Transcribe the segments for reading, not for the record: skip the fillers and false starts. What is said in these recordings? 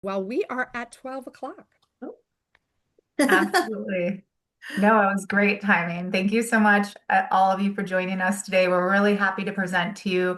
Well, we are at 12 o'clock. Oh. Absolutely. No, it was great timing. Thank you so much, all of you, for joining us today. We're really happy to present to you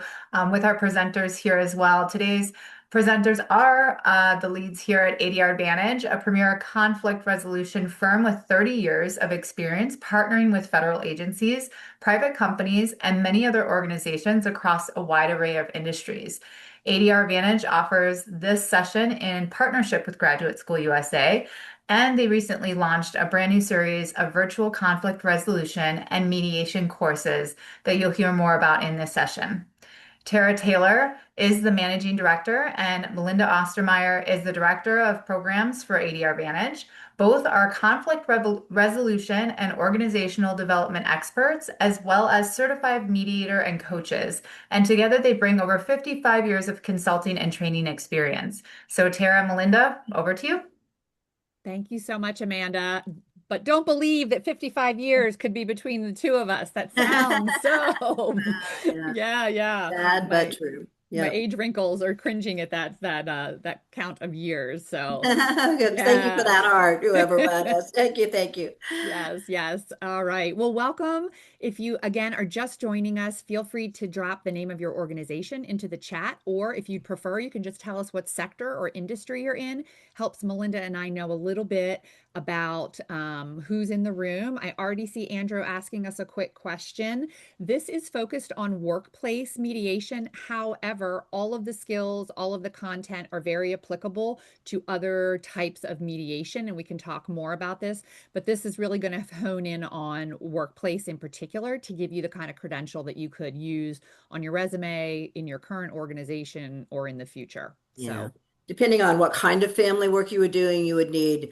with our presenters here as well. Today's presenters are the leads here at ADR Advantage, a premier conflict resolution firm with 30 years of experience partnering with federal agencies, private companies, and many other organizations across a wide array of industries. ADR Advantage offers this session in partnership with Graduate School USA. And they recently launched a brand new series of virtual conflict resolution and mediation courses that you'll hear more about in this session. Tara Taylor is the managing director, and Melinda Ostermeyer is the director of programs for ADR Vantage. Both are conflict resolution and organizational development experts, as well as certified mediator and coaches. And together they bring over 55 years of consulting and training experience. So, Tara and Melinda, over to you. Thank you so much, Amanda. But don't believe that 55 years could be between the two of us. That sounds so. Yeah, Yeah, yeah. sad but My true. my Yep. age wrinkles are cringing at that count of years. So, Good. Thank you for yeah. that art, whoever that is. Thank you. Thank you. Yes, yes. All right. Well, welcome. If you again are just joining us, feel free to drop the name of your organization into the chat, or if you'd prefer, you can just tell us what sector or industry you're in. Helps Melinda and I know a little bit about who's in the room. I already see Andrew asking us a quick question. This is focused on workplace mediation. However, all of the skills, all of the content are very applicable to other types of mediation, and we can talk more about this. But this is really going to hone in on workplace in particular to give you the kind of credential that you could use on your resume, in your current organization, or in the future. Yeah. So, Depending on what kind of family work you were doing, you would need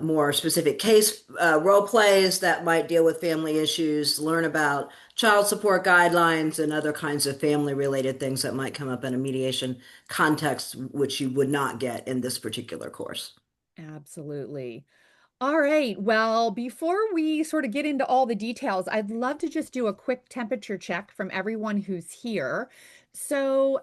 more specific case role plays that might deal with family issues, learn about child support guidelines and other kinds of family related things that might come up in a mediation context, which you would not get in this particular course. absolutely. All right. Well, before we sort of get into all the details, I'd love to just do a quick temperature check from everyone who's here. So,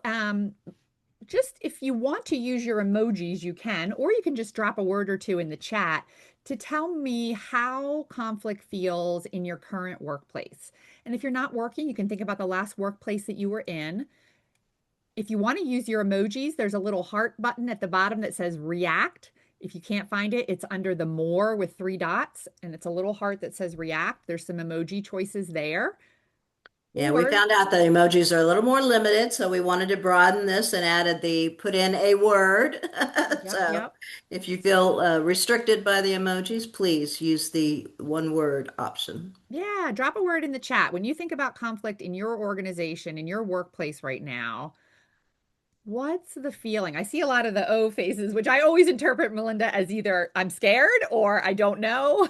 just if you want to use your emojis, you can, or you can just drop a word or two in the chat to tell me how conflict feels in your current workplace. And if you're not working, you can think about the last workplace that you were in. If you want to use your emojis, there's a little heart button at the bottom that says react. If you can't find it, it's under the more with three dots, and it's a little heart that says react. There's some emoji choices there. Yeah, we Or, found out that emojis are a little more limited, so we wanted to broaden this and added the put in a word. yep, So yep. if you feel restricted by the emojis, please use the one word option. Yeah, drop a word in the chat. When you think about conflict in your organization, in your workplace right now, what's the feeling? I see a lot of the O faces, which I always interpret, Melinda, as either I'm scared or I don't know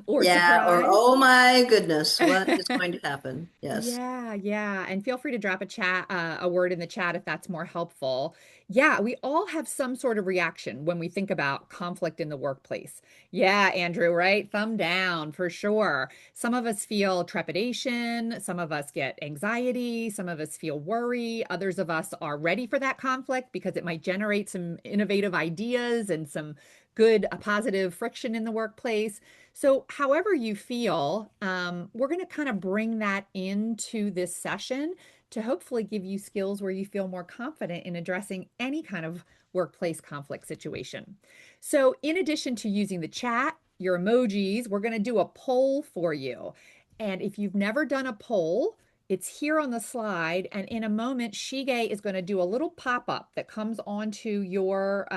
or Yeah, or surprised. oh my goodness, what is going to happen? Yes. Yeah, yeah. And feel free to drop a word in the chat if that's more helpful. Yeah, we all have some sort of reaction when we think about conflict in the workplace. Yeah, Andrew, right? Thumb down for sure. Some of us feel trepidation, some of us get anxiety, some of us feel worry, others of us are ready for that conflict because it might generate some innovative ideas and some good, positive friction in the workplace. So, however you feel, we're going to kind of bring that into this session to hopefully give you skills where you feel more confident in addressing any kind of workplace conflict situation. So, in addition to using the chat, your emojis, we're going to do a poll for you. And if you've never done a poll, it's here on the slide. And in a moment, Shige is going to do a little pop up that comes onto your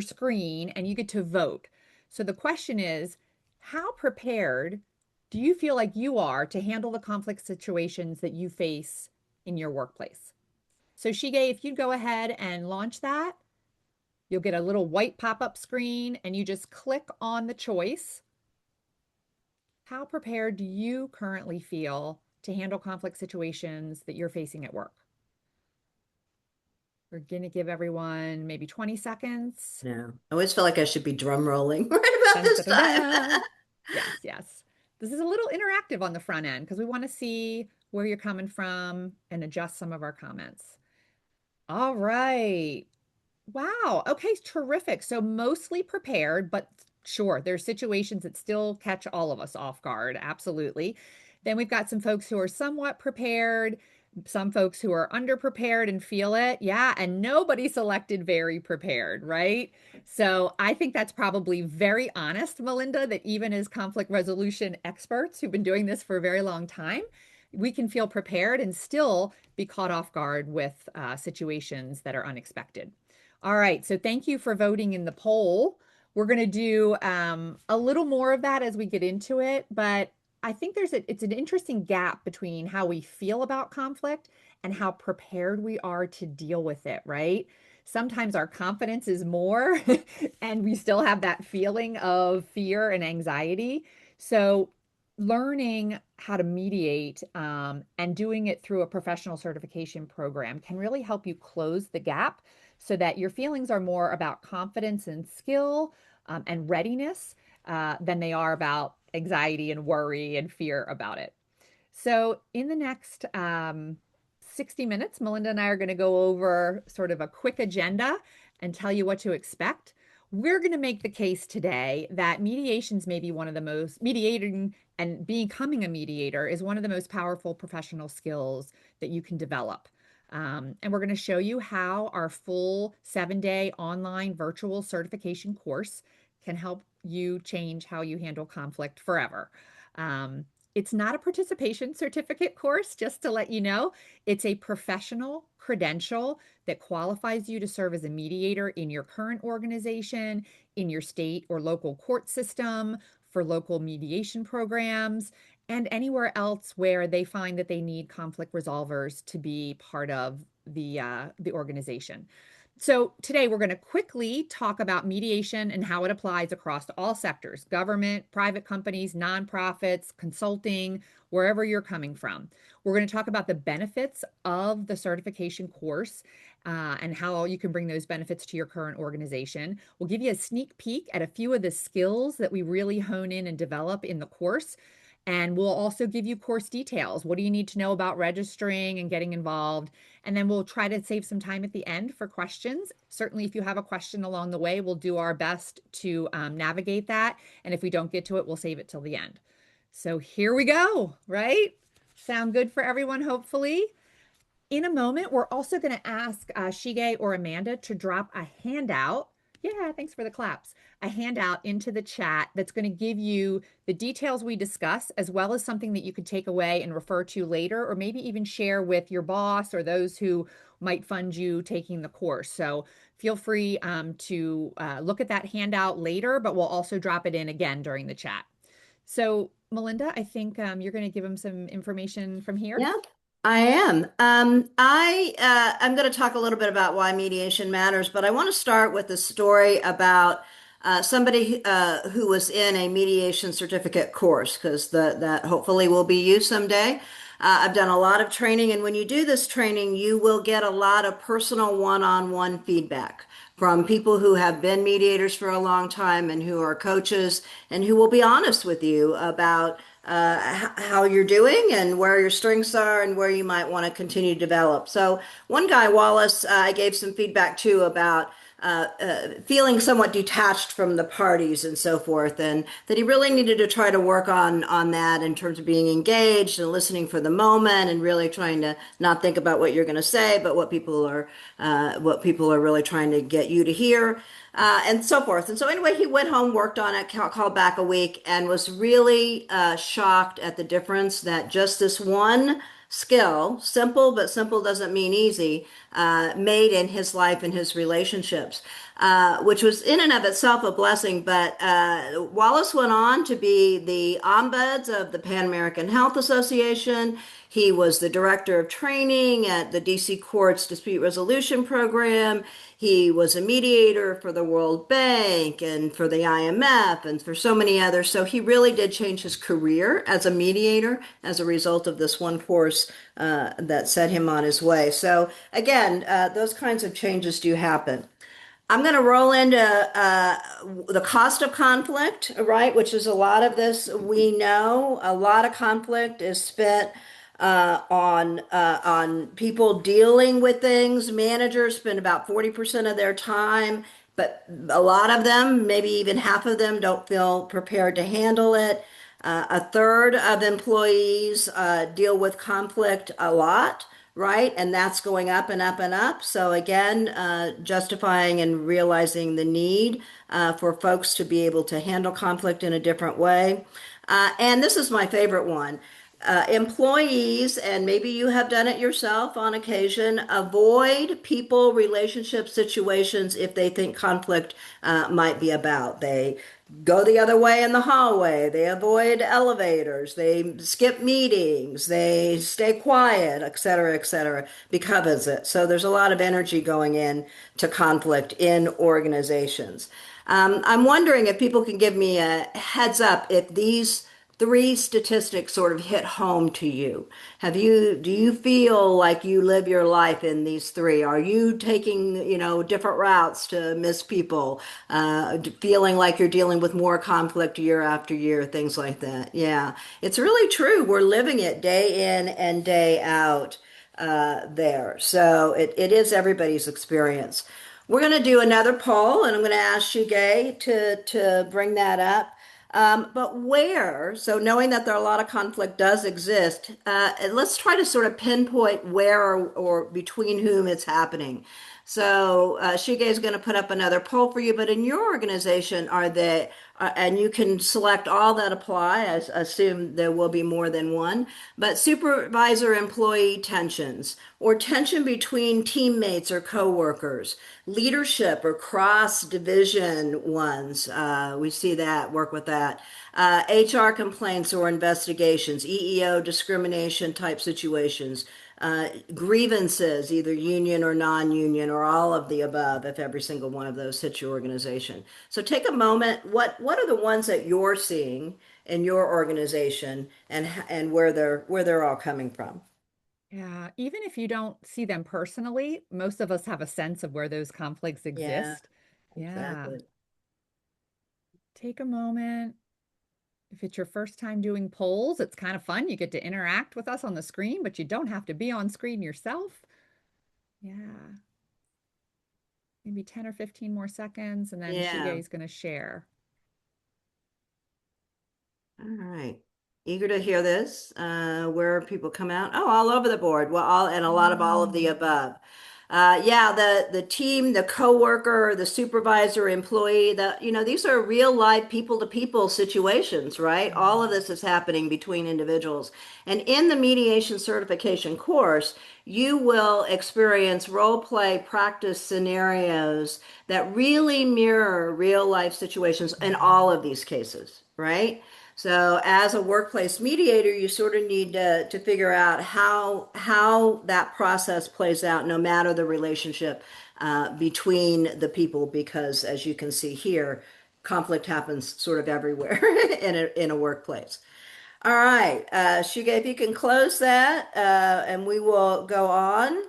screen and you get to vote. So the question is, how prepared do you feel like you are to handle the conflict situations that you face in your workplace? So, Shige, if you'd go ahead and launch that, you'll get a little white pop up screen and you just click on the choice. How prepared do you currently feel to handle conflict situations that you're facing at work? We're going to give everyone maybe 20 seconds. Yeah. I always feel like I should be drum rolling right about Dun, this dun, dun, time. dun. Yes, yes. This is a little interactive on the front end because we want to see where you're coming from and adjust some of our comments. All right. Wow. Okay, terrific. So mostly prepared, but sure, there's situations that still catch all of us off guard. Absolutely. Then we've got some folks who are somewhat prepared, some folks who are underprepared and feel it. Yeah, and nobody selected very prepared, right? So I think that's probably very honest, Melinda, that even as conflict resolution experts who've been doing this for a very long time, we can feel prepared and still be caught off guard with situations that are unexpected. All right, so thank you for voting in the poll. We're going to do a little more of that as we get into it, but I think it's an interesting gap between how we feel about conflict and how prepared we are to deal with it, right? Sometimes our confidence is more and we still have that feeling of fear and anxiety. So learning how to mediate and doing it through a professional certification program can really help you close the gap so that your feelings are more about confidence and skill and readiness than they are about anxiety and worry and fear about it. So, in the next 60 minutes, Melinda and I are going to go over sort of a quick agenda and tell you what to expect. We're going to make the case today that mediations may be one of the most, mediating and becoming a mediator is one of the most powerful professional skills that you can develop. And we're going to show you how our full 7-day online virtual certification course can help you change how you handle conflict forever. Um, it's not a participation certificate course, just to let you know. It's a professional credential that qualifies you to serve as a mediator in your current organization, in your state or local court system, for local mediation programs, and anywhere else where they find that they need conflict resolvers to be part of the organization. So today we're going to quickly talk about mediation and how it applies across all sectors, government, private companies, nonprofits, consulting, wherever you're coming from. We're going to talk about the benefits of the certification course and how you can bring those benefits to your current organization. We'll give you a sneak peek at a few of the skills that we really hone in and develop in the course. And we'll also give you course details. What do you need to know about registering and getting involved? And then we'll try to save some time at the end for questions. Certainly, if you have a question along the way, we'll do our best to navigate that. And if we don't get to it, we'll save it till the end. So here we go, right? Sound good for everyone, hopefully. In a moment, we're also going to ask Shige or Amanda to drop a handout. Yeah, thanks for the claps. A handout into the chat that's going to give you the details we discuss, as well as something that you could take away and refer to later, or maybe even share with your boss or those who might fund you taking the course. So feel free to look at that handout later, but we'll also drop it in again during the chat. So, Melinda, I think you're going to give them some information from here. Yeah, I am. I'm going to talk a little bit about why mediation matters, but I want to start with a story about somebody who was in a mediation certificate course, because that hopefully will be you someday. I've done a lot of training, and when you do this training, you will get a lot of personal one-on-one feedback from people who have been mediators for a long time and who are coaches and who will be honest with you about how you're doing and where your strengths are and where you might want to continue to develop. So one guy, Wallace, I gave some feedback to about feeling somewhat detached from the parties and so forth, and that he really needed to try to work on that in terms of being engaged and listening for the moment and really trying to not think about what you're going to say, but what people are really trying to get you to hear. And so forth. And so, anyway, he went home, worked on it, called back a week, and was really shocked at the difference that just this one skill, simple, but simple doesn't mean easy, made in his life and his relationships, which was in and of itself a blessing. But Wallace went on to be the ombuds of the Pan American Health Association. He was the director of training at the DC Court's dispute resolution program. He was a mediator for the World Bank and for the IMF and for so many others. So he really did change his career as a mediator as a result of this one course that set him on his way. So again, those kinds of changes do happen. I'm going to roll into the cost of conflict, right? Which is a lot of this we know. A lot of conflict is spent on people dealing with things. Managers spend about 40% of their time, but a lot of them, maybe even half of them, don't feel prepared to handle it. A third of employees deal with conflict a lot, right? And that's going up and up and up. So again, justifying and realizing the need for folks to be able to handle conflict in a different way. And this is my favorite one. Employees, and maybe you have done it yourself on occasion, avoid people, relationship situations if they think conflict might be about. They go the other way in the hallway. They avoid elevators. They skip meetings. They stay quiet, et cetera, because of it. So there's a lot of energy going in to conflict in organizations. I'm wondering if people can give me a heads up if these three statistics sort of hit home to you. Do you feel like you live your life in these three? Are you taking, different routes to miss people, feeling like you're dealing with more conflict year after year, things like that? Yeah, it's really true. We're living it day in and day out there. So it is everybody's experience. We're going to do another poll, and I'm going to ask you, Gay, to bring that up. But where, so knowing that there are a lot of conflict does exist, let's try to sort of pinpoint where or between whom it's happening. So Shige is going to put up another poll for you, but in your organization, and you can select all that apply, I assume there will be more than one, but supervisor employee tensions or tension between teammates or coworkers, leadership or cross division ones. We see that, work with that. HR complaints or investigations, EEO discrimination type situations, grievances, either union or non-union, or all of the above, if every single one of those hits your organization. So take a moment. What are the ones that you're seeing in your organization, and where they're all coming from? Yeah, even if you don't see them personally, most of us have a sense of where those conflicts Yeah, exist. Yeah, exactly. take a moment. If it's your first time doing polls, it's kind of fun. You get to interact with us on the screen, but you don't have to be on screen yourself. Yeah, maybe 10 or 15 more seconds, and then Shige Yeah. is going to share. All right. Eager to hear this. Where people come out? Oh, all over the board. Well, a lot of all of the above. Yeah, the team, the coworker, the supervisor, employee, these are real life people to people situations, right? All of this is happening between individuals. And in the mediation certification course, you will experience role play practice scenarios that really mirror real life situations in all of these cases, right? So as a workplace mediator, you sort of need to figure out how that process plays out, no matter the relationship between the people, because as you can see here, conflict happens sort of everywhere in a workplace. All right, Shuga, if you can close that, and we will go on.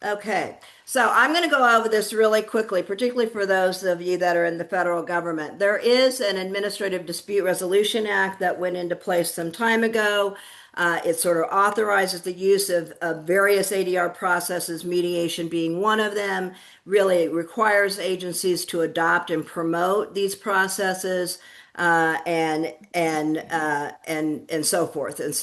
Okay, so I'm going to go over this really quickly, particularly for those of you that are in the federal government. There is an Administrative Dispute Resolution Act that went into place some time ago. It sort of authorizes the use of various ADR processes, mediation being one of them. Really, it requires agencies to adopt and promote these processes, and so forth.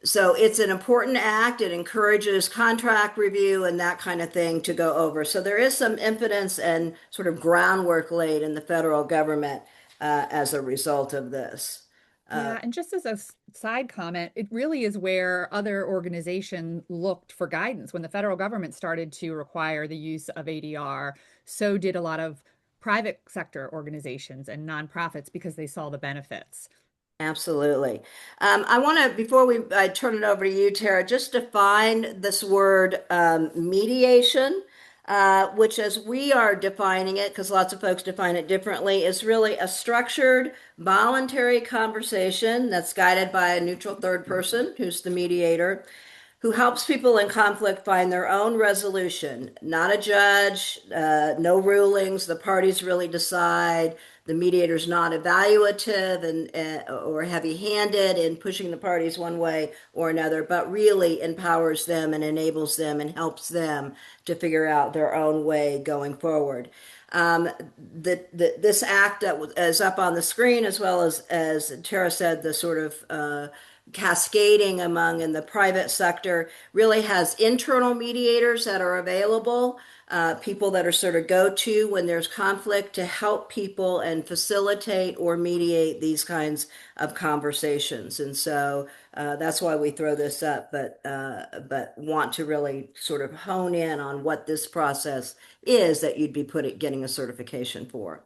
So it's an important act. It encourages contract review and that kind of thing to go over. So there is some impetus and sort of groundwork laid in the federal government as a result of this. Yeah, and just as a side comment, it really is where other organizations looked for guidance. When the federal government started to require the use of ADR, so did a lot of private sector organizations and nonprofits because they saw the benefits. Absolutely. I want to, before I turn it over to you, Tara, just define this word mediation, which as we are defining it, because lots of folks define it differently, is really a structured, voluntary conversation that's guided by a neutral third person, who's the mediator, who helps people in conflict find their own resolution, not a judge, no rulings, the parties really decide. the mediator's not evaluative and or heavy-handed in pushing the parties one way or another, but really empowers them and enables them and helps them to figure out their own way going forward. Um, this act that is up on the screen, as well as Tara said, the sort of cascading among in the private sector, really has internal mediators that are available, people that are sort of go-to when there's conflict to help people and facilitate or mediate these kinds of conversations. And so that's why we throw this up, but want to really sort of hone in on what this process is that you'd be getting a certification for.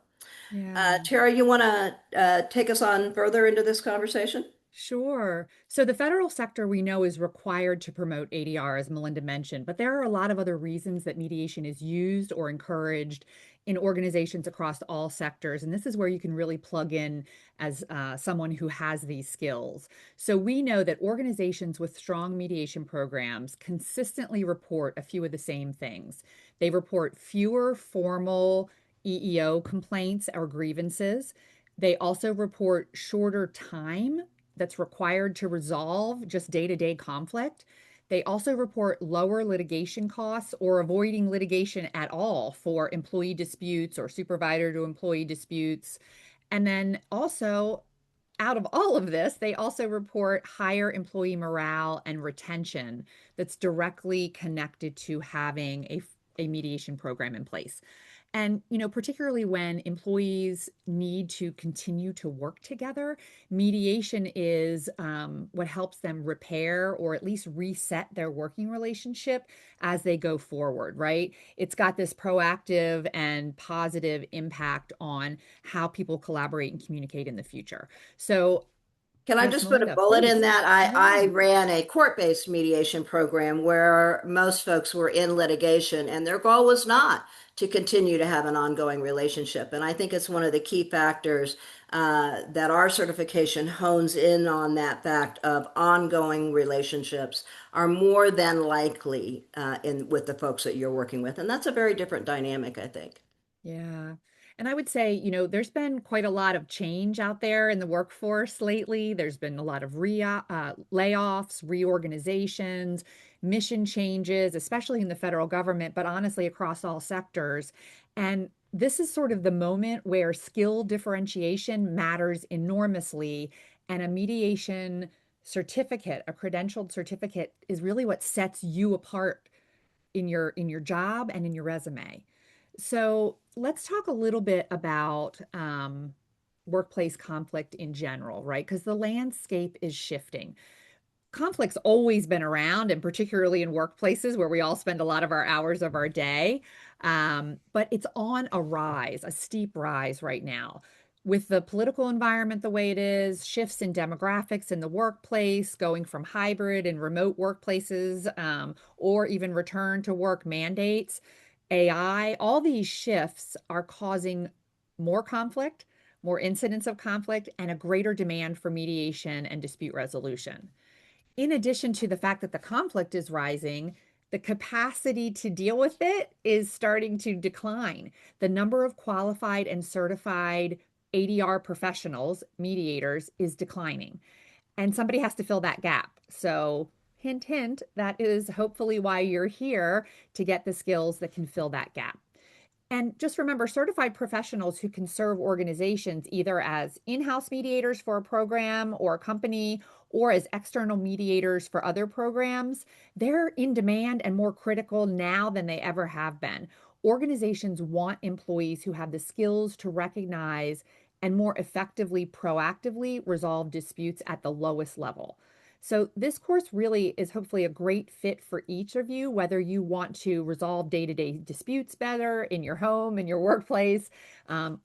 Yeah. Tara, you want to take us on further into this conversation? Sure. So the federal sector we know is required to promote ADR, as Melinda mentioned, but there are a lot of other reasons that mediation is used or encouraged in organizations across all sectors. And this is where you can really plug in as someone who has these skills. So we know that organizations with strong mediation programs consistently report a few of the same things. They report fewer formal EEO complaints or grievances. They also report shorter time that's required to resolve just day-to-day conflict. They also report lower litigation costs or avoiding litigation at all for employee disputes or supervisor to employee disputes. And then also, out of all of this, they also report higher employee morale and retention that's directly connected to having a mediation program in place. And, particularly when employees need to continue to work together, mediation is what helps them repair or at least reset their working relationship as they go forward, right? It's got this proactive and positive impact on how people collaborate and communicate in the future. So, Can I yes, just put a Melinda, bullet in please. that? I Yeah. ran a court-based mediation program where most folks were in litigation, and their goal was not to continue to have an ongoing relationship. And I think it's one of the key factors that our certification hones in on, that fact of ongoing relationships are more than likely in with the folks that you're working with. And that's a very different dynamic, I think. Yeah. And I would say, there's been quite a lot of change out there in the workforce lately. There's been a lot of layoffs, reorganizations, mission changes, especially in the federal government, but honestly across all sectors. And this is sort of the moment where skill differentiation matters enormously. And a mediation certificate, a credentialed certificate, is really what sets you apart in your job and in your resume. So let's talk a little bit about workplace conflict in general, right? Because the landscape is shifting. Conflict's always been around, and particularly in workplaces where we all spend a lot of our hours of our day. But it's on a rise, a steep rise right now. With the political environment the way it is, shifts in demographics in the workplace, going from hybrid and remote workplaces, or even return to work mandates, AI, all these shifts are causing more conflict, more incidents of conflict, and a greater demand for mediation and dispute resolution. In addition to the fact that the conflict is rising, the capacity to deal with it is starting to decline. The number of qualified and certified ADR professionals, mediators, is declining. And somebody has to fill that gap. So, hint, hint, that is hopefully why you're here, to get the skills that can fill that gap. And just remember, certified professionals who can serve organizations either as in-house mediators for a program or a company or as external mediators for other programs, they're in demand and more critical now than they ever have been. Organizations want employees who have the skills to recognize and more effectively, proactively resolve disputes at the lowest level. So this course really is hopefully a great fit for each of you, whether you want to resolve day-to-day disputes better in your home, in your workplace,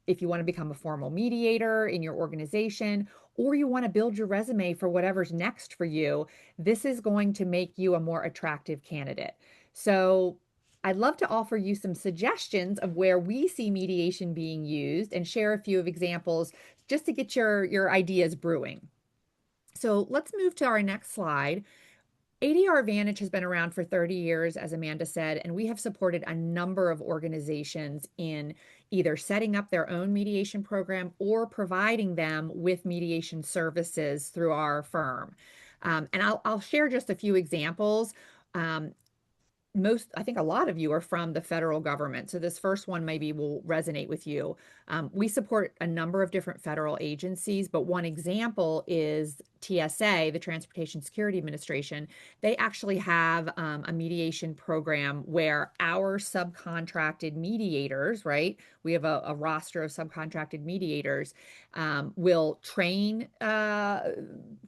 if you want to become a formal mediator in your organization, or you want to build your resume for whatever's next for you. This is going to make you a more attractive candidate. So I'd love to offer you some suggestions of where we see mediation being used and share a few of examples just to get your ideas brewing. So let's move to our next slide. ADR Advantage has been around for 30 years, as Amanda said, and we have supported a number of organizations in either setting up their own mediation program or providing them with mediation services through our firm. And I'll share just a few examples. Um, I think a lot of you are from the federal government. So this first one maybe will resonate with you. We support a number of different federal agencies, but one example is TSA, the Transportation Security Administration. They actually have a mediation program where our subcontracted mediators, right? We have a roster of subcontracted mediators, will train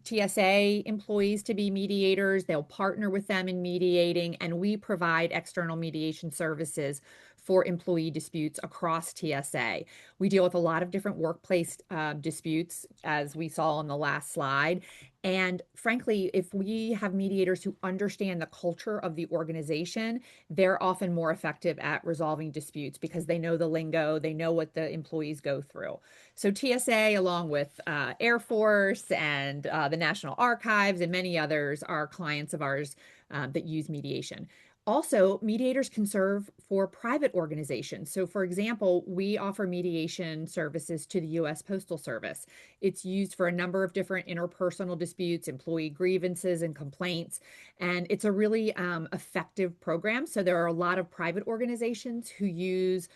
TSA employees to be mediators. They'll partner with them in mediating, and we provide external mediation services for employee disputes across TSA. We deal with a lot of different workplace disputes, as we saw on the last slide. And frankly, if we have mediators who understand the culture of the organization, they're often more effective at resolving disputes because they know the lingo, they know what the employees go through. So TSA, along with Air Force and the National Archives and many others, are clients of ours that use mediation. Also, mediators can serve for private organizations. So, for example, we offer mediation services to the U.S. Postal Service. It's used for a number of different interpersonal disputes, employee grievances, and complaints. And it's a really effective program. So, there are a lot of private organizations who use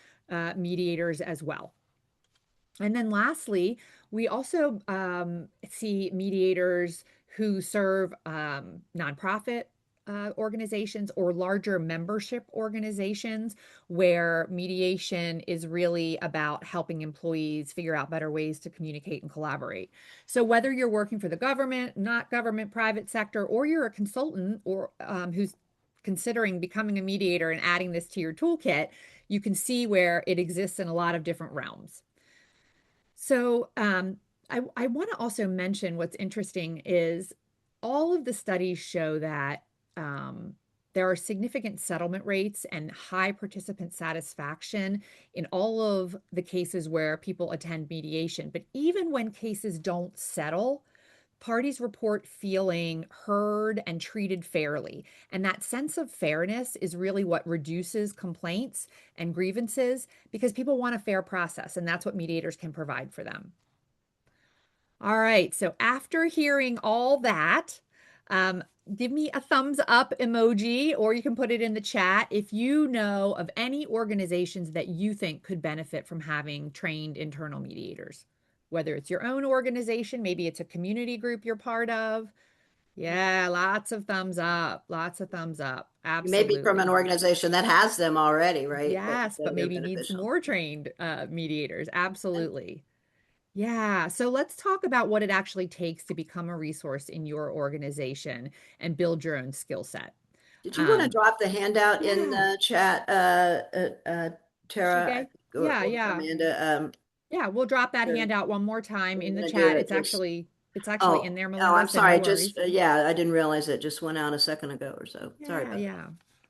mediators as well. And then lastly, we also see mediators who serve nonprofit organizations or larger membership organizations where mediation is really about helping employees figure out better ways to communicate and collaborate. So whether you're working for the government, not government, private sector, or you're a consultant or who's considering becoming a mediator and adding this to your toolkit, you can see where it exists in a lot of different realms. So I want to also mention what's interesting is all of the studies show that there are significant settlement rates and high participant satisfaction in all of the cases where people attend mediation. But even when cases don't settle, parties report feeling heard and treated fairly. And that sense of fairness is really what reduces complaints and grievances because people want a fair process, and that's what mediators can provide for them. All right, so after hearing all that, give me a thumbs up emoji, or you can put it in the chat if you know of any organizations that you think could benefit from having trained internal mediators. Whether it's your own organization, maybe it's a community group you're part of. Yeah, lots of thumbs up, lots of thumbs up. You may be from an Absolutely. organization that has them already, right? But Yes, but they're maybe needs beneficial. more trained mediators. Absolutely. Yeah, so let's talk about what it actually takes to become a resource in your organization and build your own skill set. Did you want to Um, drop the handout in yeah, the chat, Tara Shige. Yeah, or yeah. Amanda? Yeah, we'll drop that Sure. handout one more time I'm in the gonna do chat. it. Just It's actually in oh there, oh, Melinda, I'm so no sorry. Just worries. yeah, I didn't realize it just went out a second ago or so. Sorry Yeah, about that. yeah.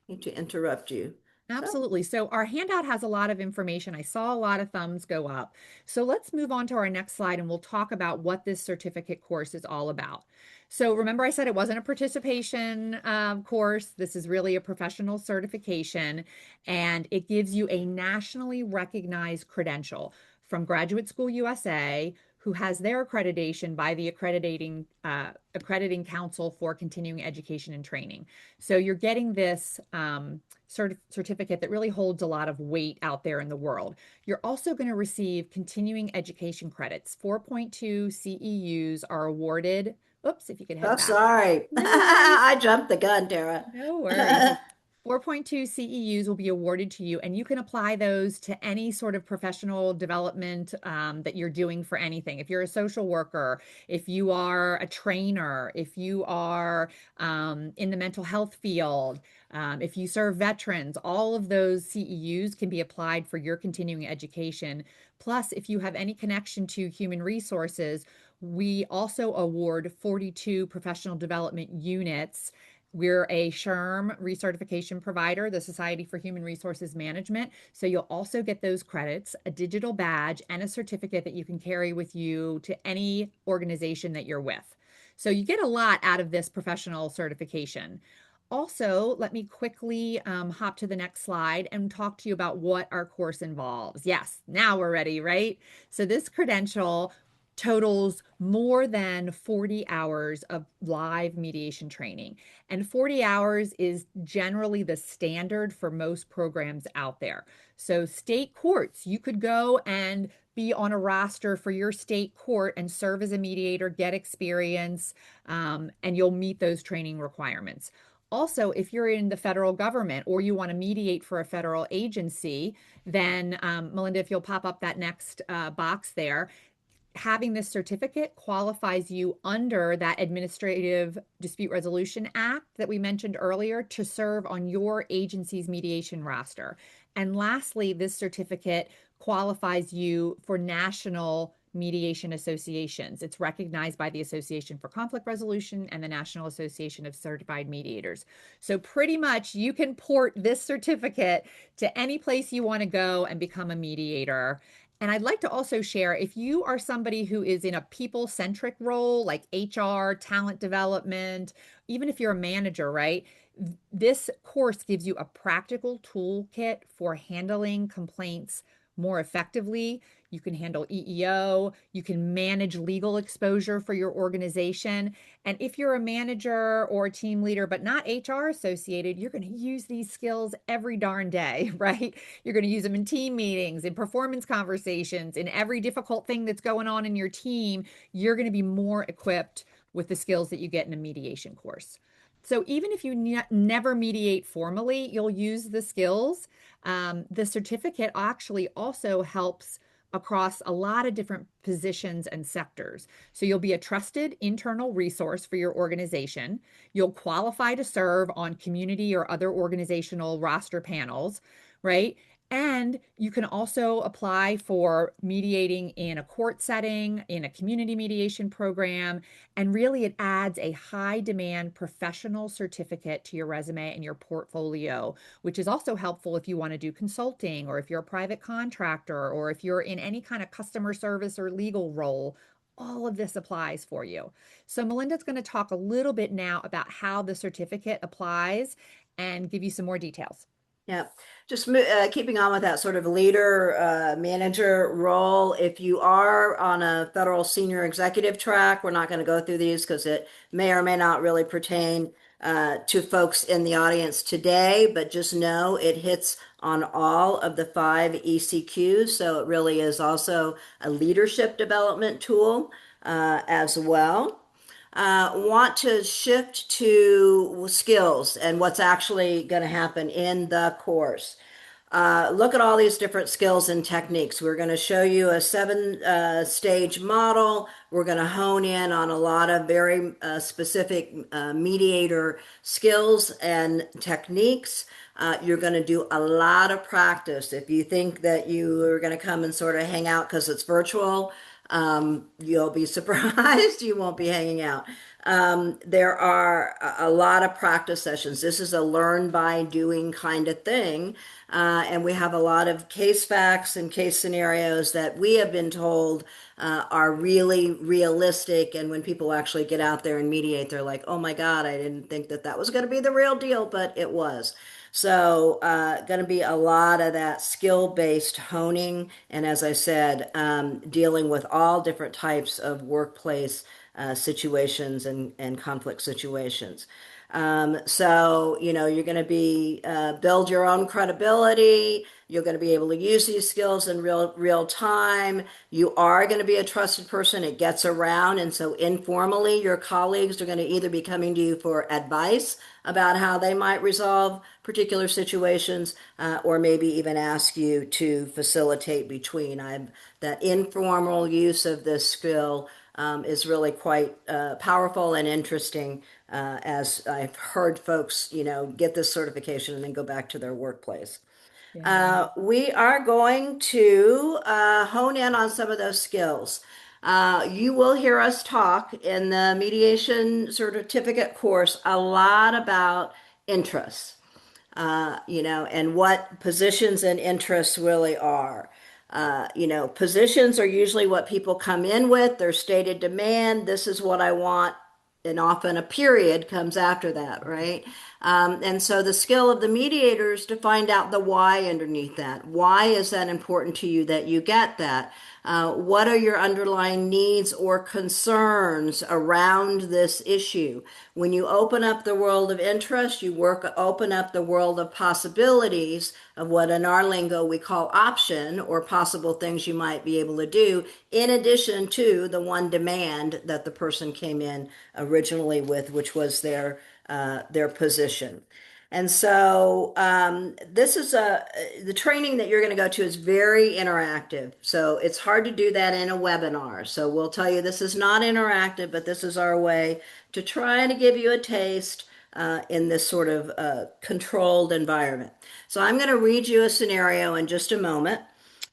Need to interrupt you. So, Absolutely. So our handout has a lot of information. I saw a lot of thumbs go up. So let's move on to our next slide and we'll talk about what this certificate course is all about. So remember I said it wasn't a participation course. This is really a professional certification and it gives you a nationally recognized credential from Graduate School USA, who has their accreditation by the accrediting council for continuing education and training. So you're getting this certificate that really holds a lot of weight out there in the world. You're also going to receive continuing education credits. 4.2 CEUs are awarded. Oops, if you could oh, head back. sorry. No worries. I jumped the gun, Tara. No worries. 4.2 CEUs will be awarded to you, and you can apply those to any sort of professional development that you're doing for anything. If you're a social worker, if you are a trainer, if you are in the mental health field, if you serve veterans, all of those CEUs can be applied for your continuing education. Plus, if you have any connection to human resources, we also award 42 professional development units. We're a SHRM recertification provider, the Society for Human Resources Management. So you'll also get those credits, a digital badge, and a certificate that you can carry with you to any organization that you're with. So you get a lot out of this professional certification. Also, let me quickly hop to the next slide and talk to you about what our course involves. Yes, now we're ready, right? So this credential totals more than 40 hours of live mediation training. And 40 hours is generally the standard for most programs out there. So state courts, you could go and be on a roster for your state court and serve as a mediator, get experience, and you'll meet those training requirements. Also, if you're in the federal government or you want to mediate for a federal agency, then Melinda, if you'll pop up that next box there, having this certificate qualifies you under that Administrative Dispute Resolution Act that we mentioned earlier to serve on your agency's mediation roster. And lastly, this certificate qualifies you for national mediation associations. It's recognized by the Association for Conflict Resolution and the National Association of Certified Mediators. So pretty much you can port this certificate to any place you want to go and become a mediator. And I'd like to also share, if you are somebody who is in a people-centric role like HR, talent development, even if you're a manager, right? This course gives you a practical toolkit for handling complaints more effectively. You can handle EEO, you can manage legal exposure for your organization. And if you're a manager or a team leader, but not HR associated, you're going to use these skills every darn day, right? You're going to use them in team meetings, in performance conversations, in every difficult thing that's going on in your team. You're going to be more equipped with the skills that you get in a mediation course. So even if you never mediate formally, you'll use the skills. The certificate actually also helps across a lot of different positions and sectors. So you'll be a trusted internal resource for your organization. You'll qualify to serve on community or other organizational roster panels, right? And you can also apply for mediating in a court setting, in a community mediation program. And really, it adds a high demand professional certificate to your resume and your portfolio, which is also helpful if you want to do consulting or if you're a private contractor or if you're in any kind of customer service or legal role. All of this applies for you. So Melinda's going to talk a little bit now about how the certificate applies and give you some more details. Yeah, just keeping on with that sort of leader manager role. If you are on a federal senior executive track, we're not going to go through these because it may or may not really pertain to folks in the audience today, but just know it hits on all of the 5 ECQs. So it really is also a leadership development tool as well. Want to shift to skills and what's actually going to happen in the course. Look at all these different skills and techniques. We're going to show you a 7-stage model. We're going to hone in on a lot of very specific mediator skills and techniques. You're going to do a lot of practice. If you think that you are going to come and sort of hang out because it's virtual, you'll be surprised you won't be hanging out. There are a lot of practice sessions. This is a learn by doing kind of thing. And we have a lot of case facts and case scenarios that we have been told are really realistic. And when people actually get out there and mediate, they're like, oh my God, I didn't think that that was going to be the real deal, but it was. So going to be a lot of that skill-based honing. And as I said, dealing with all different types of workplace situations and conflict situations. So, you're going to be build your own credibility. You're going to be able to use these skills in real time. You are going to be a trusted person. It gets around. And so informally, your colleagues are going to either be coming to you for advice about how they might resolve particular situations, or maybe even ask you to facilitate between. That informal use of this skill is really quite powerful and interesting, as I've heard folks, get this certification and then go back to their workplace. Yeah. We are going to hone in on some of those skills. You will hear us talk in the mediation certificate course a lot about interests, and what positions and interests really are. Positions are usually what people come in with, their stated demand. This is what I want and often a period comes after that, right? And so the skill of the mediator is to find out the why underneath that. Why is that important to you that you get that? What are your underlying needs or concerns around this issue? When you open up the world of interest, open up the world of possibilities of what in our lingo we call option or possible things you might be able to do, in addition to the one demand that the person came in originally with, which was their position. And so this is the training that you're going to go to is very interactive. So it's hard to do that in a webinar. So we'll tell you this is not interactive, but this is our way to try to give you a taste in this sort of controlled environment. So I'm going to read you a scenario in just a moment.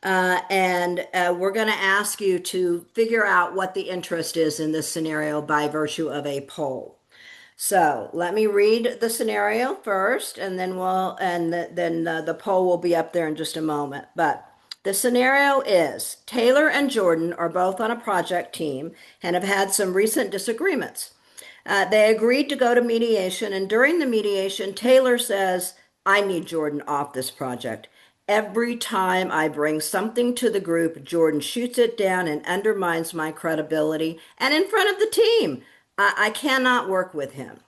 And we're going to ask you to figure out what the interest is in this scenario by virtue of a poll. So let me read the scenario first, and then the poll will be up there in just a moment. But the scenario is Taylor and Jordan are both on a project team and have had some recent disagreements. They agreed to go to mediation, and during the mediation, Taylor says, I need Jordan off this project. Every time I bring something to the group, Jordan shoots it down and undermines my credibility and in front of the team. I cannot work with him.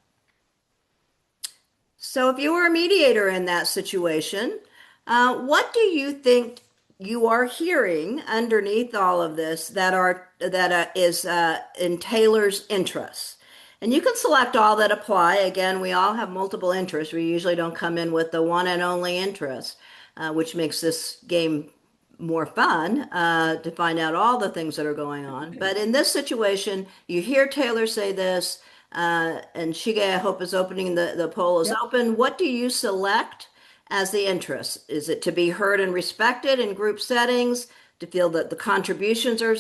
So, if you were a mediator in that situation, what do you think you are hearing underneath all of this that is in Taylor's interests? And you can select all that apply. Again, we all have multiple interests. We usually don't come in with the one and only interest, which makes this game more fun to find out all the things that are going on. But in this situation, you hear Taylor say this, and Shige, I hope is opening the poll is Yep. open. What do you select as the interest? Is it to be heard and respected in group settings, to feel that the contributions are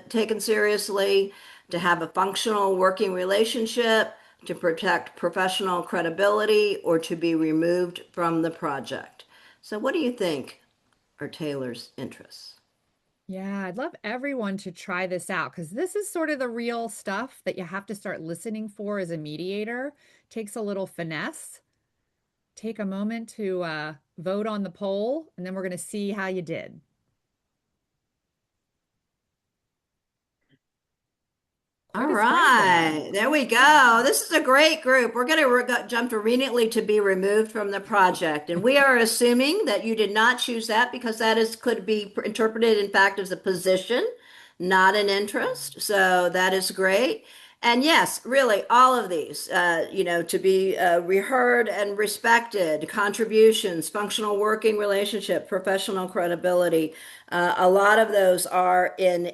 taken seriously, to have a functional working relationship, to protect professional credibility, or to be removed from the project? So, what do you think are Taylor's interests? Yeah, I'd love everyone to try this out because this is sort of the real stuff that you have to start listening for as a mediator. Takes a little finesse. Take a moment to vote on the poll, and then we're going to see how you did. All Quite a spread there. right, there we Yeah. go. This is a great group. We're going to jump immediately to be removed from the project. And we are assuming that you did not choose that because that is could be interpreted, in fact, as a position, not an interest. So that is great. And yes, really, all of these, to be reheard and respected, contributions, functional working relationship, professional credibility, a lot of those are in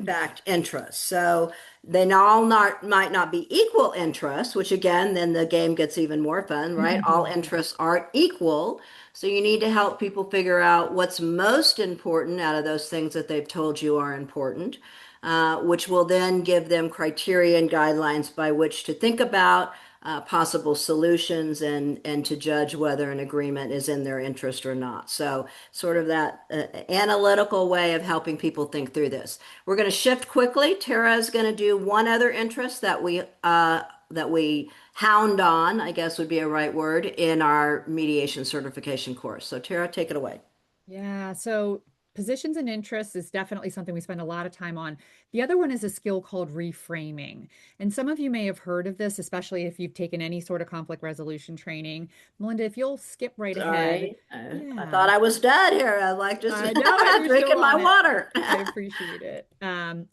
fact interests. So they all might not be equal interests, which again, then the game gets even more fun, right? All Yeah. interests aren't equal. So you need to help people figure out what's most important out of those things that they've told you are important, which will then give them criteria and guidelines by which to think about possible solutions and to judge whether an agreement is in their interest or not. So, sort of that analytical way of helping people think through this. We're going to shift quickly. Tara is going to do one other interest that we hound on, I guess would be a right word, in our mediation certification course. So, Tara, take it away. Yeah, so positions and interests is definitely something we spend a lot of time on. The other one is a skill called reframing. And some of you may have heard of this, especially if you've taken any sort of conflict resolution training. Melinda, if you'll skip right ahead. Sorry, I thought Yeah, I was dead here. I'm like just I know you're still drinking my on it. water. I appreciate it.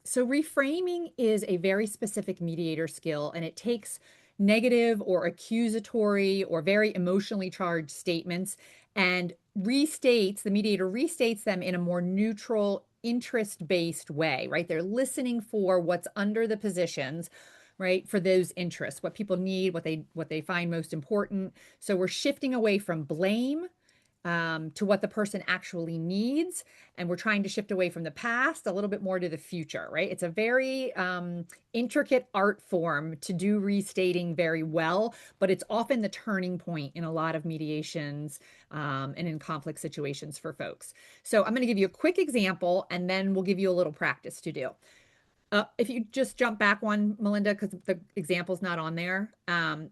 So reframing is a very specific mediator skill, and it takes negative or accusatory or very emotionally charged statements and the mediator restates them in a more neutral, interest-based way, right? They're listening for what's under the positions, right? For those interests, what people need, what they find most important. So we're shifting away from blame to what the person actually needs. And we're trying to shift away from the past a little bit more to the future, right? It's a very intricate art form to do restating very well, but it's often the turning point in a lot of mediations and in conflict situations for folks. So I'm going to give you a quick example and then we'll give you a little practice to do. If you just jump back one, Melinda, because the example's not on there.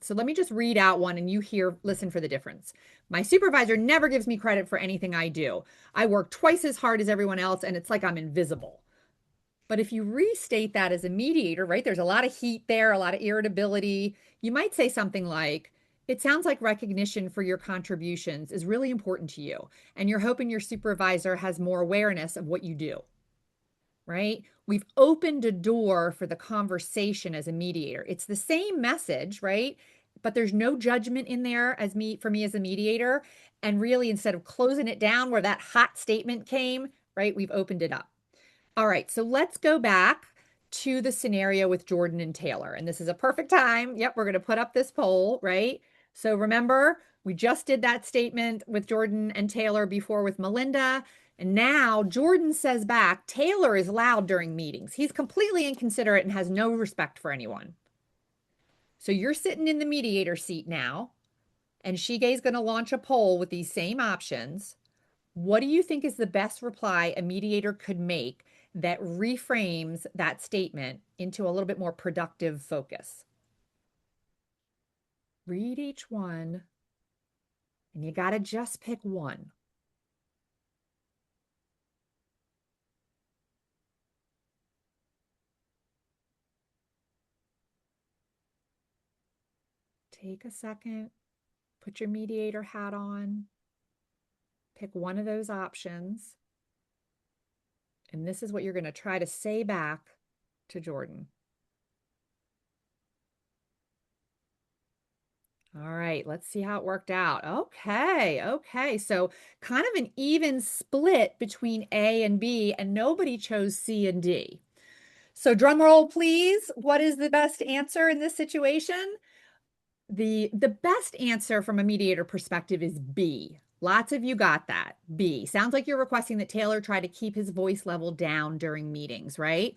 So let me just read out one and you listen for the difference. My supervisor never gives me credit for anything I do. I work twice as hard as everyone else, and it's like I'm invisible. But if you restate that as a mediator, right, there's a lot of heat there, a lot of irritability. You might say something like, it sounds like recognition for your contributions is really important to you, and you're hoping your supervisor has more awareness of what you do, right? We've opened a door for the conversation as a mediator. It's the same message, right? But there's no judgment in there for me as a mediator. And really, instead of closing it down where that hot statement came, right, we've opened it up. All right, so let's go back to the scenario with Jordan and Taylor. And this is a perfect time. Yep, we're going to put up this poll, right? So remember, we just did that statement with Jordan and Taylor before with Melinda. And now Jordan says back, Taylor is loud during meetings. He's completely inconsiderate and has no respect for anyone. So you're sitting in the mediator seat now, and Shige's going to launch a poll with these same options. What do you think is the best reply a mediator could make that reframes that statement into a little bit more productive focus? Read each one, and you got to just pick one. Take a second, put your mediator hat on, pick one of those options, and this is what you're going to try to say back to Jordan. All right, let's see how it worked out. Okay. So kind of an even split between A and B, and nobody chose C and D. So drum roll, please. What is the best answer in this situation? The best answer from a mediator perspective is B. Lots of you got that. B. Sounds like you're requesting that Taylor try to keep his voice level down during meetings, right?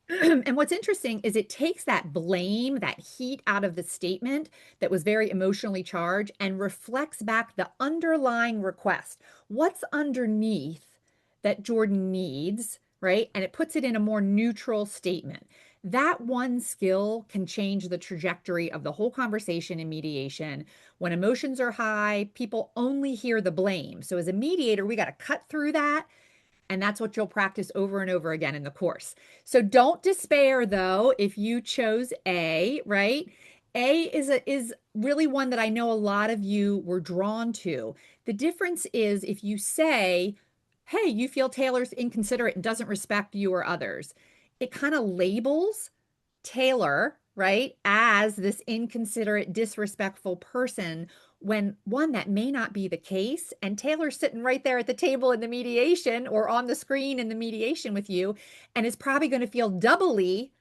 And what's interesting is it takes that blame, that heat out of the statement that was very emotionally charged and reflects back the underlying request. What's underneath that Jordan needs, right? And it puts it in a more neutral statement. That one skill can change the trajectory of the whole conversation in mediation. When emotions are high, people only hear the blame. So as a mediator, we got to cut through that, and that's what you'll practice over and over again in the course. So don't despair though if you chose A, right? A is really one that I know a lot of you were drawn to. The difference is if you say, "Hey, you feel Taylor's inconsiderate and doesn't respect you or others." It kind of labels Taylor, right, as this inconsiderate, disrespectful person when one, that may not be the case. And Taylor's sitting right there at the table in the mediation or on the screen in the mediation with you and is probably going to feel doubly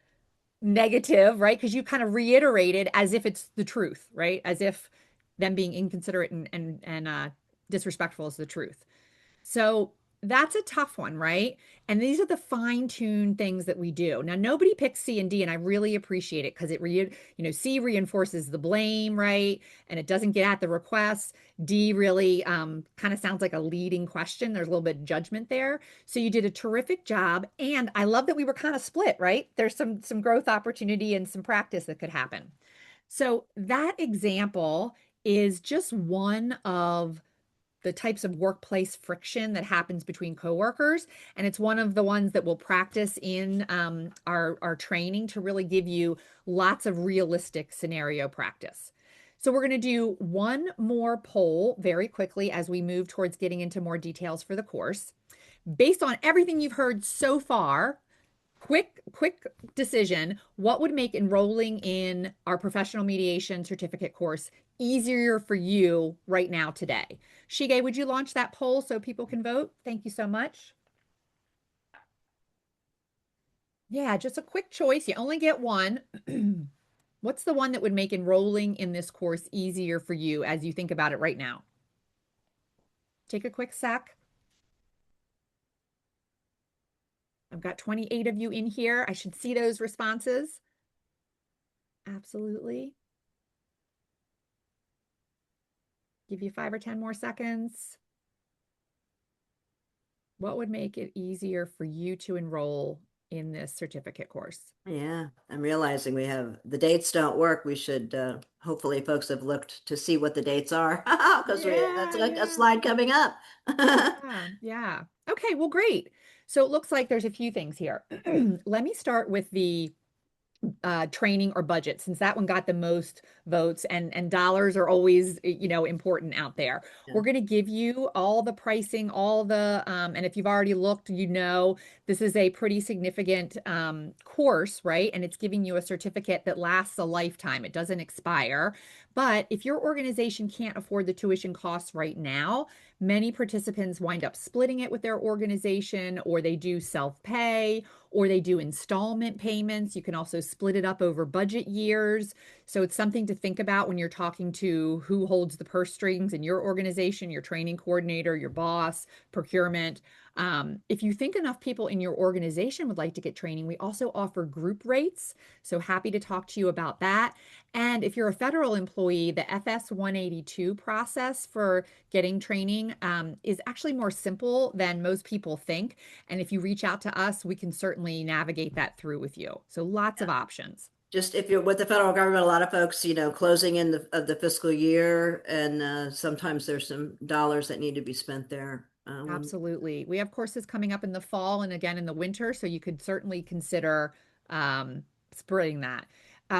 negative, right? Because you kind of reiterated as if it's the truth, right? As if them being inconsiderate and disrespectful is the truth. So that's a tough one, right? And these are the fine-tuned things that we do. Now, nobody picks C and D, and I really appreciate it because C reinforces the blame, right? And it doesn't get at the request. D really kind of sounds like a leading question. There's a little bit of judgment there. So you did a terrific job. And I love that we were kind of split, right? There's some growth opportunity and some practice that could happen. So that example is just one of the types of workplace friction that happens between coworkers. And it's one of the ones that we'll practice in our training to really give you lots of realistic scenario practice. So we're going to do one more poll very quickly as we move towards getting into more details for the course. Based on everything you've heard so far, quick decision. What would make enrolling in our professional mediation certificate course easier for you right now today? Shige, would you launch that poll so people can vote? Thank you so much. Yeah, just a quick choice. You only get one. What's the one that would make enrolling in this course easier for you as you think about it right now? Take a quick sec. I've got 28 of you in here. I should see those responses. Absolutely. Give you 5 or 10 more seconds. What would make it easier for you to enroll in this certificate course. Yeah, I'm realizing we have the dates don't work. We should hopefully folks have looked to see what the dates are because we that's Yeah, a yeah. slide coming up. Yeah, yeah. Okay, well, great. So it looks like there's a few things here. Let me start with the training or budget, since that one got the most votes, and dollars are always, important out there. Yeah. We're going to give you all the pricing, all the, and if you've already looked, this is a pretty significant course, right? And it's giving you a certificate that lasts a lifetime. It doesn't expire. But if your organization can't afford the tuition costs right now, many participants wind up splitting it with their organization, or they do self-pay, or they do installment payments. You can also split it up over budget years. So it's something to think about when you're talking to who holds the purse strings in your organization, your training coordinator, your boss, procurement. If you think enough people in your organization would like to get training, we also offer group rates. So happy to talk to you about that. And if you're a federal employee, the FS 182 process for getting training is actually more simple than most people think. And if you reach out to us, we can certainly navigate that through with you. So lots of options. Just if you're with the federal government, a lot of folks, closing in of the fiscal year, and sometimes there's some dollars that need to be spent there. Absolutely. We have courses coming up in the fall and again in the winter, so you could certainly consider spreading that.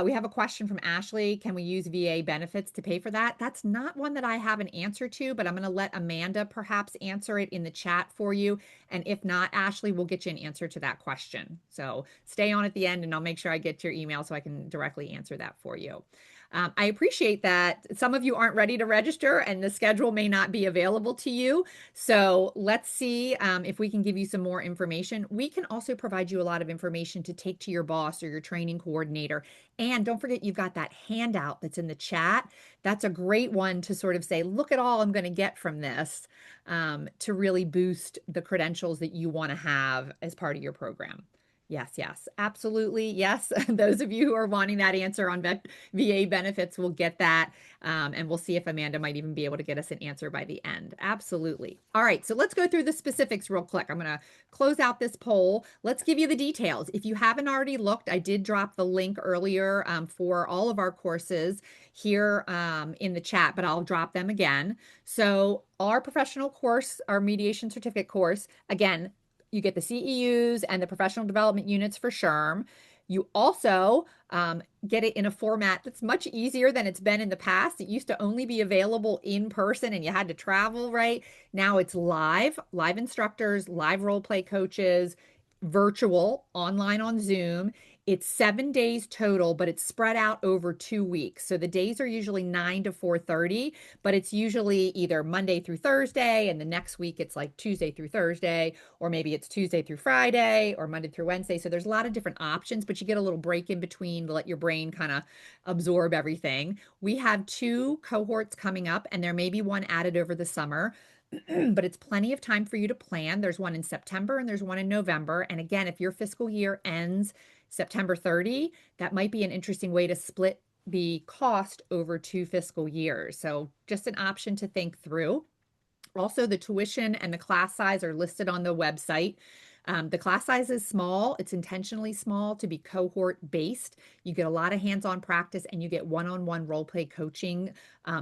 We have a question from Ashley. Can we use VA benefits to pay for that? That's not one that I have an answer to, but I'm going to let Amanda perhaps answer it in the chat for you. And if not, Ashley, we'll get you an answer to that question. So stay on at the end and I'll make sure I get your email so I can directly answer that for you. I appreciate that some of you aren't ready to register and the schedule may not be available to you. So let's see if we can give you some more information. We can also provide you a lot of information to take to your boss or your training coordinator. And don't forget, you've got that handout that's in the chat. That's a great one to sort of say, look at all I'm going to get from this, to really boost the credentials that you want to have as part of your program. Yes, yes, absolutely. Yes. Those of you who are wanting that answer on VA benefits will get that. And we'll see if Amanda might even be able to get us an answer by the end. Absolutely. All right. So let's go through the specifics real quick. I'm going to close out this poll. Let's give you the details. If you haven't already looked, I did drop the link earlier for all of our courses here in the chat, but I'll drop them again. So our professional course, our mediation certificate course, again, you get the CEUs and the professional development units for SHRM. You also get it in a format that's much easier than it's been in the past. It used to only be available in person and you had to travel, right? Now it's live instructors, live role play coaches, virtual, online on Zoom. It's 7 days total, but it's spread out over 2 weeks. So the days are usually 9 to 4:30, but it's usually either Monday through Thursday, and the next week it's like Tuesday through Thursday, or maybe it's Tuesday through Friday, or Monday through Wednesday. So there's a lot of different options, but you get a little break in between to let your brain kind of absorb everything. We have 2 cohorts coming up, and there may be one added over the summer. But it's plenty of time for you to plan. There's one in September and there's one in November. And again, if your fiscal year ends September 30, that might be an interesting way to split the cost over 2 fiscal years. So just an option to think through. Also, the tuition and the class size are listed on the website. The class size is small. It's intentionally small to be cohort based. You get a lot of hands-on practice and you get one-on-one role play coaching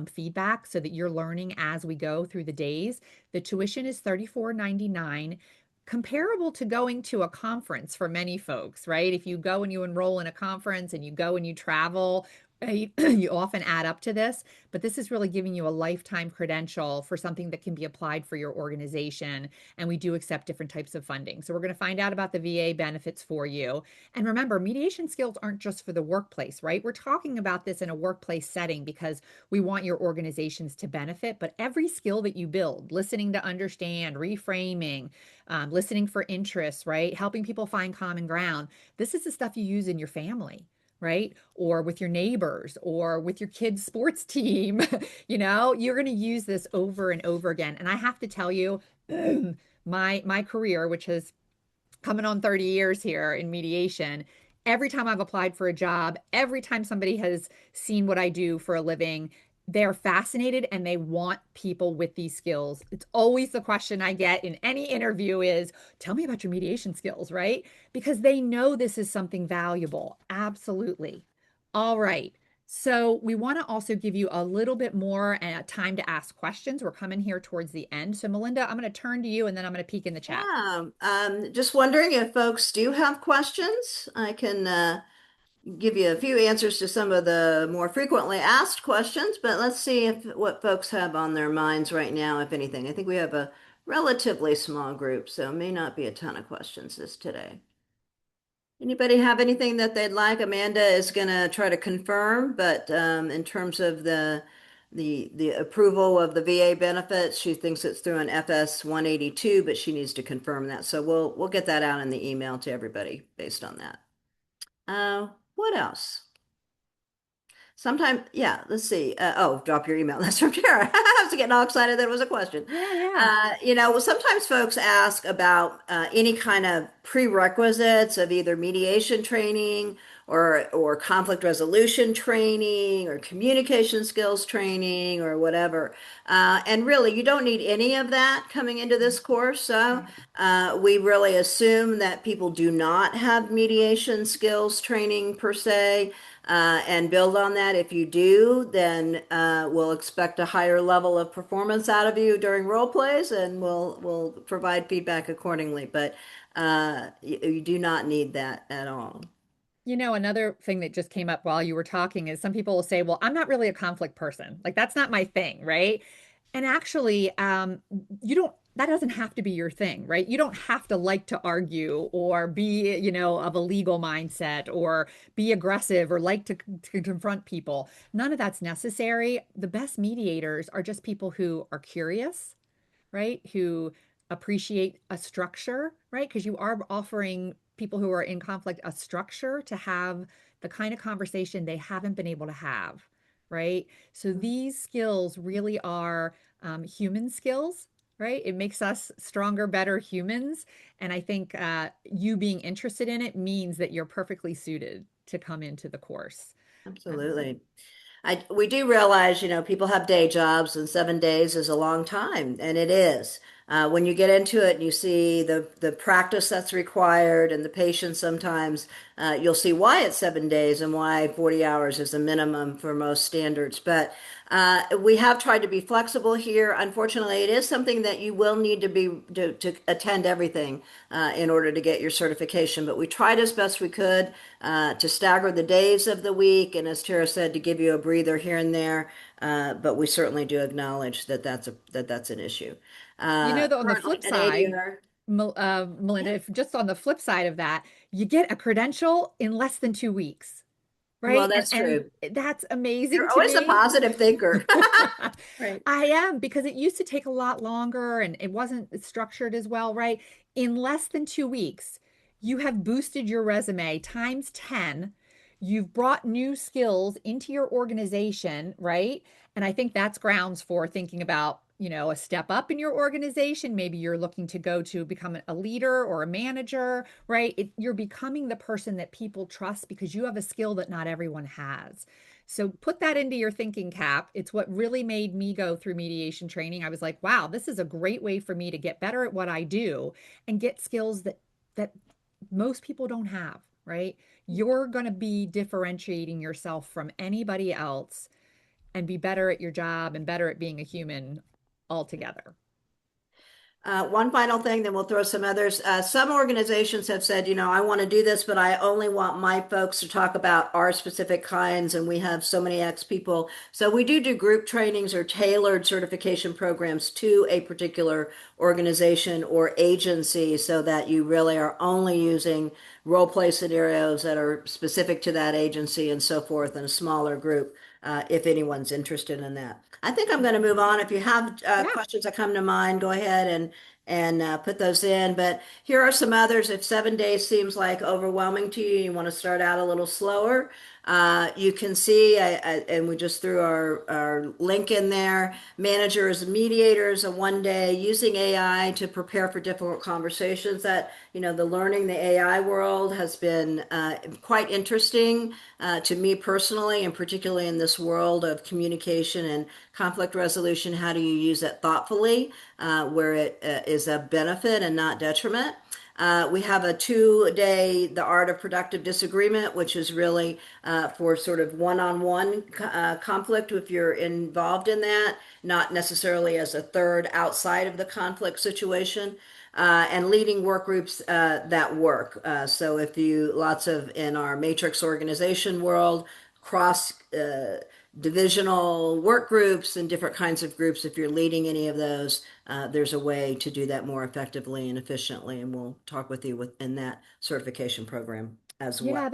feedback so that you're learning as we go through the days. The tuition is $34.99, comparable to going to a conference for many folks, right? If you go and you enroll in a conference and you go and you travel, you often add up to this, but this is really giving you a lifetime credential for something that can be applied for your organization. And we do accept different types of funding. So we're going to find out about the VA benefits for you. And remember, mediation skills aren't just for the workplace, right? We're talking about this in a workplace setting because we want your organizations to benefit, but every skill that you build, listening to understand, reframing, listening for interests, right? Helping people find common ground. This is the stuff you use in your family, right? Or with your neighbors or with your kids' sports team. You're going to use this over and over again. And I have to tell you, my career, which has coming on 30 years here in mediation, every time I've applied for a job, every time somebody has seen what I do for a living, They're fascinated and they want people with these skills. It's always the question I get in any interview is, tell me about your mediation skills, right? Because they know this is something valuable. Absolutely. All right. So we want to also give you a little bit more time to ask questions. We're coming here towards the end. So Melinda, I'm going to turn to you and then I'm going to peek in the chat. Yeah, just wondering if folks do have questions. I can give you a few answers to some of the more frequently asked questions, but let's see if what folks have on their minds right now, if anything. I think we have a relatively small group, so may not be a ton of questions this today. Anybody have anything that they'd like? Amanda is going to try to confirm, but in terms of the approval of the VA benefits, she thinks it's through an FS 182, but she needs to confirm that. So we'll get that out in the email to everybody based on that. What else? Sometimes, yeah, let's see. Oh, drop your email. That's from Tara. I was getting all excited that it was a question. Yeah, yeah. Well, sometimes folks ask about any kind of prerequisites of either mediation training or conflict resolution training or communication skills training or whatever. And really, you don't need any of that coming into this course. So we really assume that people do not have mediation skills training per se and build on that. If you do, then we'll expect a higher level of performance out of you during role plays, and we'll provide feedback accordingly. But you do not need that at all. Another thing that just came up while you were talking is some people will say, well, I'm not really a conflict person. Like that's not my thing, right? And actually, that doesn't have to be your thing, right? You don't have to like to argue or be, of a legal mindset or be aggressive or like to confront people. None of that's necessary. The best mediators are just people who are curious, right? Who appreciate a structure, right? Because you are offering people who are in conflict a structure to have the kind of conversation they haven't been able to have, right? So these skills really are human skills, right? It makes us stronger, better humans. And I think you being interested in it means that you're perfectly suited to come into the course. Um, Absolutely. We do realize, people have day jobs and 7 days is a long time, and it is. When you get into it and you see the practice that's required and the patience sometimes, you'll see why it's 7 days and why 40 hours is a minimum for most standards. But we have tried to be flexible here. Unfortunately, it is something that you will need to attend everything in order to get your certification. But we tried as best we could to stagger the days of the week, and as Tara said, to give you a breather here and there. But we certainly do acknowledge that that's an issue. Though, on the Currently flip an side, ADR. Melinda, if just on the flip side of that, you get a credential in less than 2 weeks, Well, right? And that's and true. that's You're amazing to always a me. positive thinker. Right. I am because it used to take a lot longer and it wasn't structured as well, right? In less than 2 weeks, you have boosted your resume times 10. You've brought new skills into your organization, right? And I think that's grounds for thinking about, a step up in your organization. Maybe you're looking to go to become a leader or a manager, right? You're becoming the person that people trust because you have a skill that not everyone has. So put that into your thinking cap. It's what really made me go through mediation training. I was like, wow, this is a great way for me to get better at what I do and get skills that most people don't have, right? You're going to be differentiating yourself from anybody else and be better at your job and better at being a human altogether. One final thing, then we'll throw some others. Some organizations have said, I want to do this, but I only want my folks to talk about our specific kinds, and we have so many X people. So we do group trainings or tailored certification programs to a particular organization or agency so that you really are only using role play scenarios that are specific to that agency and so forth in a smaller group, if anyone's interested in that. I think I'm going to move on. If you have Yeah. questions that come to mind, go ahead and put those in. But here are some others. If 7 days seems like overwhelming to you, you want to start out a little slower. You can see, and we just threw our link in there. Managers and mediators, a 1 day using AI to prepare for difficult conversations. That, the learning the AI world has been quite interesting to me personally, and particularly in this world of communication and conflict resolution. How do you use it thoughtfully, where it is a benefit and not detriment? We have a 2 day, The Art of Productive Disagreement, which is really for sort of one-on-one conflict if you're involved in that, not necessarily as a third outside of the conflict situation. And leading work groups that work. So if you, lots of in our matrix organization world, cross divisional work groups and different kinds of groups, if you're leading any of those, there's a way to do that more effectively and efficiently. And we'll talk with you within that certification program as well.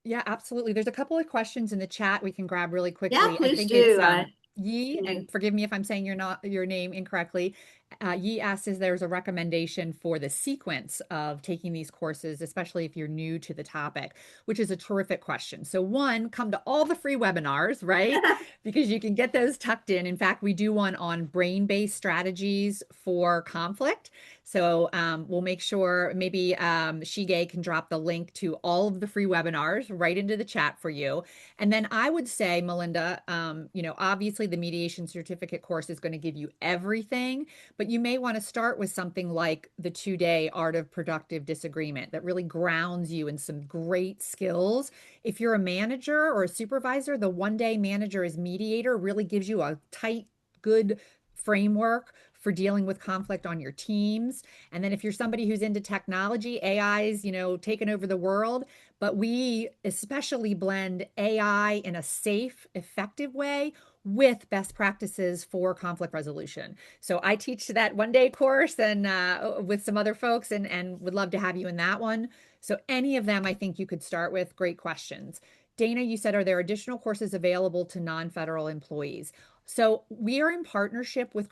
Yeah, absolutely. There's a couple of questions in the chat we can grab really Yeah, quickly. I please think it's do. Yi, Can you? and forgive me if I'm saying your name incorrectly. Yi asks, is there's a recommendation for the sequence of taking these courses, especially if you're new to the topic, which is a terrific question. So one, come to all the free webinars, right? Because you can get those tucked in. In fact, we do one on brain-based strategies for conflict. So we'll make sure maybe Shige can drop the link to all of the free webinars right into the chat for you. And then I would say, Melinda, obviously the mediation certificate course is going to give you everything, but you may want to start with something like the 2 day Art of Productive Disagreement that really grounds you in some great skills. If you're a manager or a supervisor, the 1 day manager as mediator really gives you a tight, good framework for dealing with conflict on your teams. And then if you're somebody who's into technology, AI's, taken over the world, but we especially blend AI in a safe, effective way with best practices for conflict resolution. So I teach that 1 day course and with some other folks and would love to have you in that one. So any of them I think you could start with. Great questions. Dana, you said, are there additional courses available to non-federal employees? So we are in partnership with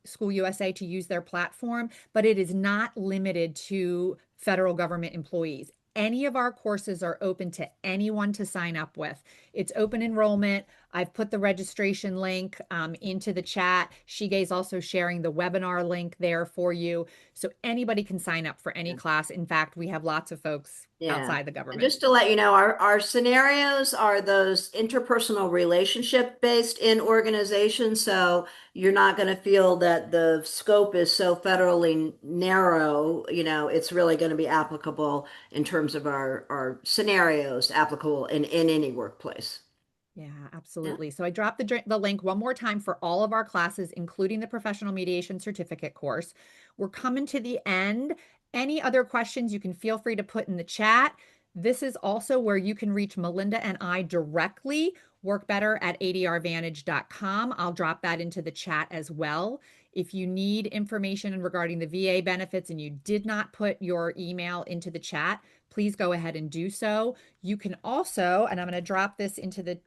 School USA to use their platform, but it is not limited to federal government employees. Any of our courses are open to anyone to sign up with. It's open enrollment. I've put the registration link into the chat. Shige's also sharing the webinar link there for you. So anybody can sign up for any class. In fact, we have lots of folks Yeah. outside the And government. just to let you know, our scenarios are those interpersonal relationship based in organizations. So you're not going to feel that the scope is so federally narrow. It's really going to be applicable in terms of our scenarios applicable in any workplace. Yeah, Yeah. absolutely. So I dropped the link one more time for all of our classes, including the professional mediation certificate course. We're coming to the end. Any other questions you can feel free to put in the chat. This is also where you can reach Melinda and I directly, workbetter@adrvantage.com. I'll drop that into the chat as well. If you need information regarding the VA benefits and you did not put your email into the chat, please go ahead and do so. You can also, and I'm going to drop this into the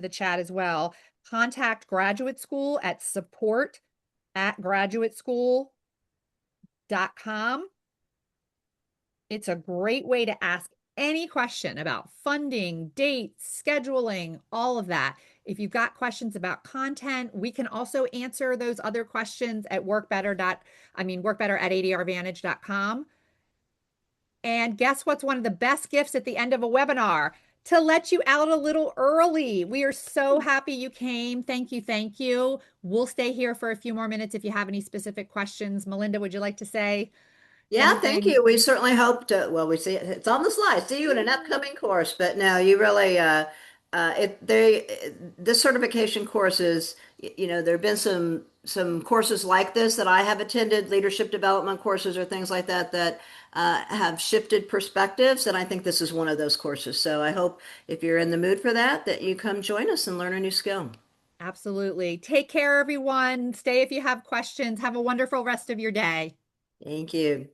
chat as well, contact Graduate School at support@graduateschool.com. It's a great way to ask any question about funding, dates, scheduling, all of that. If you've got questions about content, we can also answer those other questions at workbetter@adrvantage.com. And guess what's one of the best gifts at the end of a webinar? To let you out a little early. We are so happy you came. Thank you. Thank you. We'll stay here for a few more minutes if you have any specific questions. Melinda, would you like to say Yeah, thank anything? you. We certainly hope to, well, we see it's on the slide. See you in an upcoming course. But no, you really, this certification course is, there have been some courses like this that I have attended, leadership development courses or things like that, that have shifted perspectives. And I think this is one of those courses. So I hope if you're in the mood for that, that you come join us and learn a new skill. Absolutely. Take care, everyone. Stay if you have questions. Have a wonderful rest of your day. Thank you.